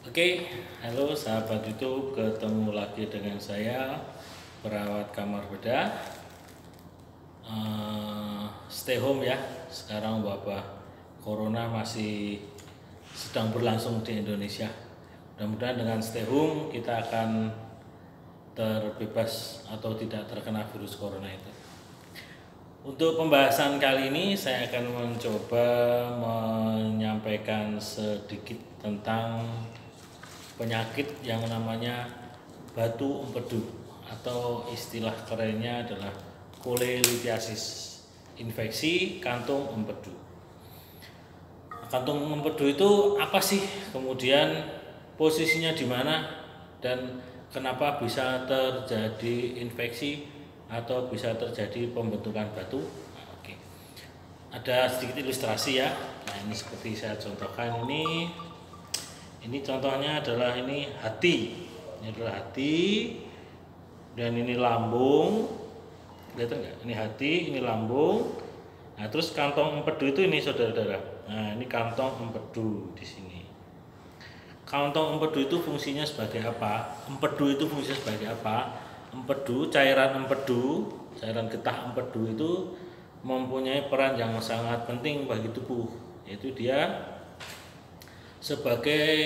Oke, halo sahabat YouTube, ketemu lagi dengan saya perawat kamar bedah. Stay home ya. Sekarang wabah corona masih sedang berlangsung di Indonesia. Mudah-mudahan dengan stay home kita akan terbebas atau tidak terkena virus corona itu. Untuk pembahasan kali ini saya akan mencoba menyampaikan sedikit tentang penyakit yang namanya batu empedu atau istilah kerennya adalah cholelithiasis, infeksi kantung empedu. Kantung empedu itu apa sih? Kemudian posisinya di mana dan kenapa bisa terjadi infeksi atau bisa terjadi pembentukan batu? Oke. Ada sedikit ilustrasi ya. Nah, ini seperti saya contohkan ini. Ini contohnya adalah ini hati. Ini adalah hati dan ini lambung. Kelihatan nggak? Ini hati, ini lambung. Nah, terus kantong empedu itu ini saudara-saudara. Nah, ini kantong empedu di sini. Kantong empedu itu fungsinya sebagai apa? Empedu itu fungsinya sebagai apa? Empedu, cairan getah empedu itu mempunyai peran yang sangat penting bagi tubuh, yaitu dia sebagai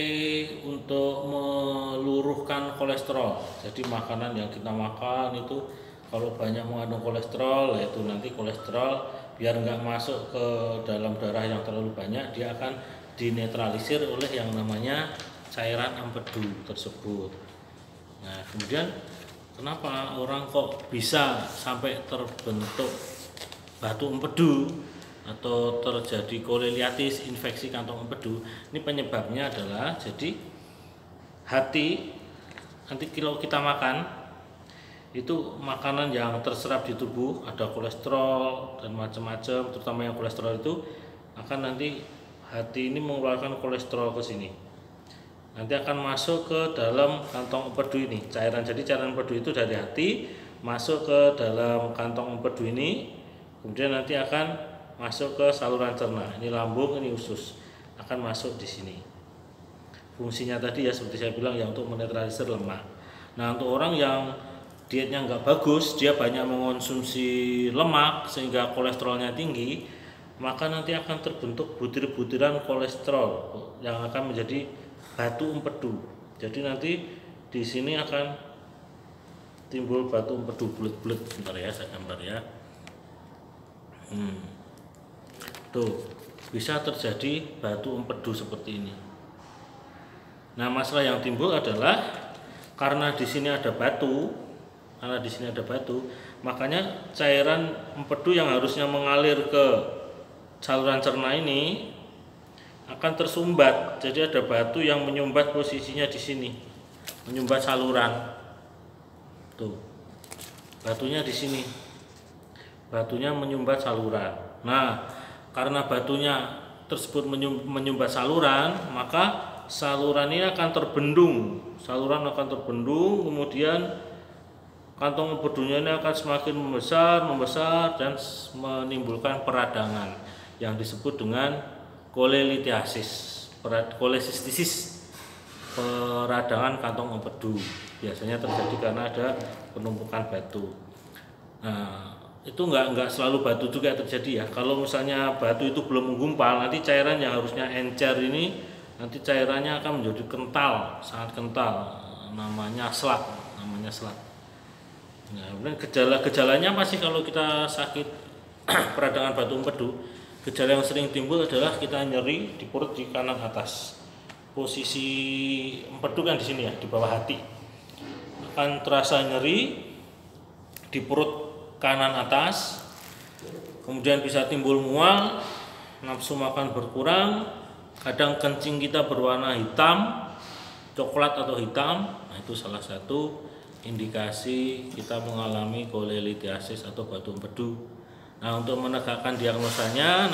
untuk meluruhkan kolesterol. Jadi makanan yang kita makan itu kalau banyak mengandung kolesterol, yaitu nanti kolesterol biar nggak masuk ke dalam darah yang terlalu banyak, dia akan dinetralisir oleh yang namanya cairan empedu tersebut. Nah, kemudian kenapa orang kok bisa sampai terbentuk batu empedu atau terjadi cholelithiasis, infeksi kantong empedu? Ini penyebabnya adalah jadi hati nanti kalau kita makan itu makanan yang terserap di tubuh ada kolesterol dan macam-macam, terutama yang kolesterol itu akan nanti hati ini mengeluarkan kolesterol ke sini. Nanti akan masuk ke dalam kantong empedu ini cairan. Jadi cairan empedu itu dari hati masuk ke dalam kantong empedu ini, kemudian nanti akan masuk ke saluran cerna. Ini lambung, ini usus, akan masuk di sini. Fungsinya tadi ya seperti saya bilang ya untuk menetralisir lemak. Nah, untuk orang yang dietnya nggak bagus, dia banyak mengonsumsi lemak sehingga kolesterolnya tinggi, maka nanti akan terbentuk butir-butiran kolesterol yang akan menjadi batu empedu. Jadi nanti di sini akan timbul batu empedu bulat-bulat. Bentar ya, saya gambar ya. Tuh, bisa terjadi batu empedu seperti ini. Nah, masalah yang timbul adalah karena di sini ada batu, makanya cairan empedu yang harusnya mengalir ke saluran cerna ini akan tersumbat. Jadi ada batu yang menyumbat posisinya di sini, menyumbat saluran. Tuh, batunya di sini, batunya menyumbat saluran. Nah, karena batunya tersebut menyumbat saluran, maka saluran ini akan terbendung. Saluran akan terbendung, kemudian kantong empedunya ini akan semakin membesar dan menimbulkan peradangan yang disebut dengan cholelithiasis, kolesistisis, peradangan kantong empedu. Biasanya terjadi karena ada penumpukan batu. Nah, itu enggak selalu batu juga terjadi ya. Kalau misalnya batu itu belum menggumpal, nanti cairan yang harusnya encer ini nanti cairannya akan menjadi kental, sangat kental, namanya slug. Nah, kemudian gejala-gejalanya apa sih kalau kita sakit peradangan batu empedu? Gejala yang sering timbul adalah kita nyeri di perut di kanan atas. Posisi empedu kan di sini ya, di bawah hati. Akan terasa nyeri di perut kanan atas, kemudian bisa timbul mual, nafsu makan berkurang, kadang kencing kita berwarna hitam, coklat atau hitam. Nah, itu salah satu indikasi kita mengalami cholelithiasis atau batu empedu. Nah, untuk menegakkan diagnosanya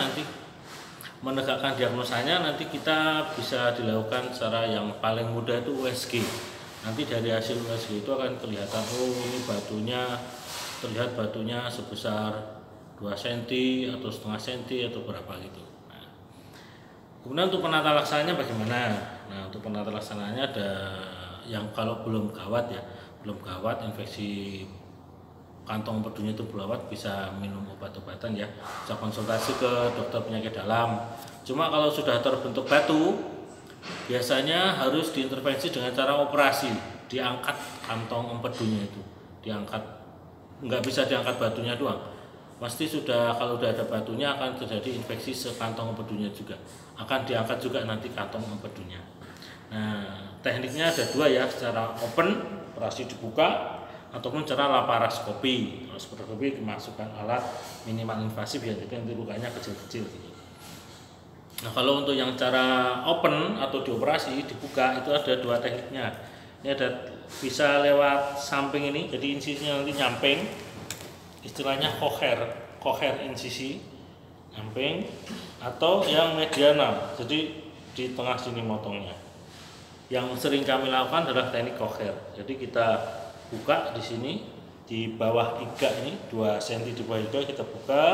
nanti kita bisa dilakukan secara yang paling mudah itu USG. Nanti dari hasil USG itu akan kelihatan, oh ini terlihat batunya sebesar 2 cm atau setengah cm atau berapa gitu. Nah, Kemudian untuk penata laksananya bagaimana? Nah, untuk penata laksananya ada yang kalau belum gawat ya, belum gawat infeksi kantong empedunya itu gawat, bisa minum obat-obatan ya, bisa konsultasi ke dokter penyakit dalam. Cuma kalau sudah terbentuk batu, biasanya harus diintervensi dengan cara operasi, diangkat kantong empedunya itu, diangkat, nggak bisa diangkat batunya doang. Pasti sudah, kalau udah ada batunya akan terjadi infeksi sekantong empedunya juga, akan diangkat juga nanti kantong empedunya. Nah, tekniknya ada dua ya, secara open, operasi dibuka, ataupun cara laparoskopi. Laparoskopi dimasukkan alat minimal invasif ya, jadi nanti lukanya kecil-kecil gitu. Nah, kalau untuk yang cara open atau dioperasi dibuka itu ada dua tekniknya. Ini ada bisa lewat samping ini, jadi insisinya nanti nyamping, istilahnya koher insisi nyamping, atau yang mediana, jadi di tengah sini motongnya. Yang sering kami lakukan adalah teknik koher. Jadi kita buka di sini di bawah iga ini 2 cm di bawah iga kita buka,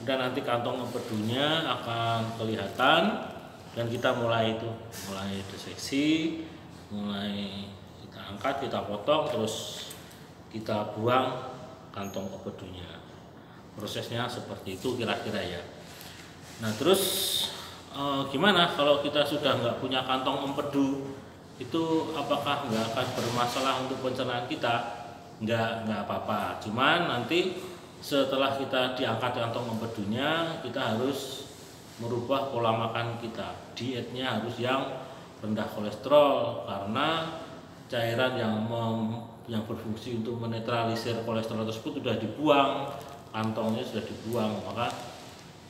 dan nanti kantong empedunya akan kelihatan, dan kita mulai diseksi, mulai kita angkat, kita potong, terus kita buang kantong empedunya. Prosesnya seperti itu kira-kira ya. Nah, terus gimana kalau kita sudah nggak punya kantong empedu, itu apakah nggak akan bermasalah untuk pencernaan kita? Nggak apa-apa, cuman nanti setelah kita diangkat kantong empedunya, kita harus merubah pola makan kita, dietnya harus yang rendah kolesterol, karena cairan yang berfungsi untuk menetralisir kolesterol tersebut sudah dibuang, kantongnya sudah dibuang, maka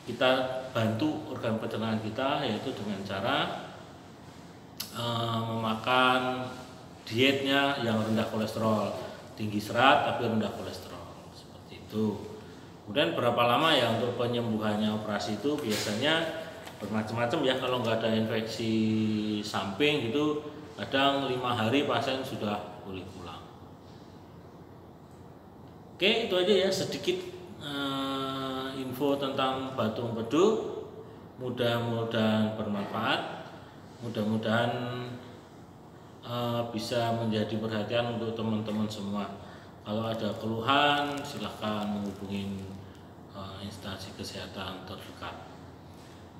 kita bantu organ pencernaan kita yaitu dengan cara memakan dietnya yang rendah kolesterol, tinggi serat tapi rendah kolesterol, seperti itu. Kemudian berapa lama ya untuk penyembuhannya operasi itu? Biasanya bermacam-macam ya, kalau nggak ada infeksi samping gitu kadang 5 hari pasien sudah boleh pulang. Oke, itu aja ya sedikit info tentang batu empedu. Mudah-mudahan bermanfaat, mudah-mudahan bisa menjadi perhatian untuk teman-teman semua. Kalau ada keluhan silahkan menghubungi instansi kesehatan terdekat.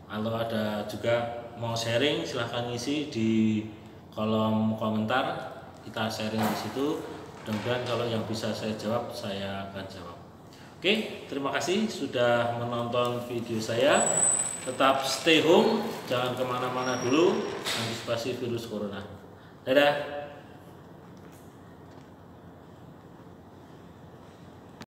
Kalau ada juga mau sharing silahkan ngisi di kolom komentar, kita sharing di situ. Mudah-mudahan kalau yang bisa saya jawab, saya akan jawab. Oke, terima kasih sudah menonton video saya. Tetap stay home, jangan kemana-mana dulu, antisipasi virus corona. Dadah.